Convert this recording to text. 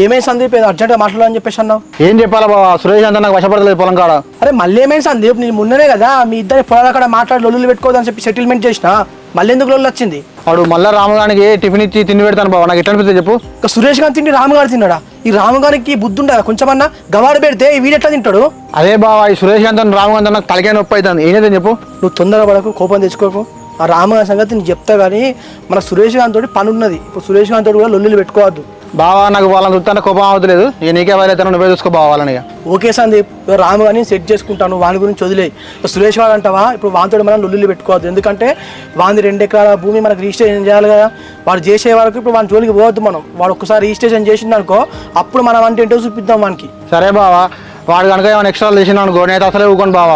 ఏమైంది సందీప్, ఏదో అర్జెంట్గా మాట్లాడాలని చెప్పేసి అన్నావు. ఏం చెప్పాలా బావా, సురేష్ అంతా నాకు వశపడలేదు పొలం కాడ. అరే మళ్ళీ ఏమైంది సందీప్, నేను మొన్ననే కదా మీ ఇద్దరి పొలాల కాడ మాట్లాడి లొల్లులు పెట్టుకోవద్దని చెప్పి సెటిల్మెంట్ చేసిన, మళ్ళీ ఎందుకు లొల్లు వచ్చింది? వాడు మళ్ళీ రామగానికి టిఫిన్ ఇచ్చి తిండి పెడతాను బావా, నాకు ఎట్లా అనిపిస్తుంది చెప్పు. ఇక సురేష్ గారు తిండి రాముగారు తిన్నాడా? ఈ రాముగారికి బుద్ధి ఉండదా కొంచెమన్నా? గవాడు పెడితే వీడెట్లా తింటాడు? అదే బావా, ఈ సురేష్ అంతా రామగాంతో నాకు తలకాయ నొప్పి అవుతుంది. ఏం చేద్దాం చెప్పు. నువ్వు తొందరగా పడకు, కోపం తెచ్చుకోకు. ఆ రాముగారి సంగతి నీకు చెప్తా కానీ మన సురేష్ గారితో పని ఉన్నది. ఇప్పుడు సురేష్ గారితో కూడా లొల్లులు పెట్టుకోవద్దు. బావా నాకు వాళ్ళని చూస్తాను కోపం అవుతలేదు. ఇక నీకే వాళ్ళైతే నువ్వే చూసుకో బావా వాళ్ళని. ఓకే సందీప్, రాము గారిని సెట్ చేసుకుంటాను, వాని గురించి వదిలేయి. సురేష్ వాడు అంటావా, ఇప్పుడు వానితో మనం లొల్లులు పెట్టుకోవద్దు. ఎందుకంటే వాని 2 ఎకరాల భూమి మనకు రిజిస్ట్రేషన్ చేయాలి కదా. వాడు చేసే వరకు ఇప్పుడు వాని జోలికి పోవద్దు మనం. వాడు ఒక్కసారి రిజిస్ట్రేషన్ చేసిందనుకో, అప్పుడు మనం అంటే ఏంటో చూపిద్దాం వానికి. సరే బావా, వాడు కనుక ఏమైనా ఎక్స్ట్రా చేసిన అనుకో, నేను అసలే ఊకోను బావా.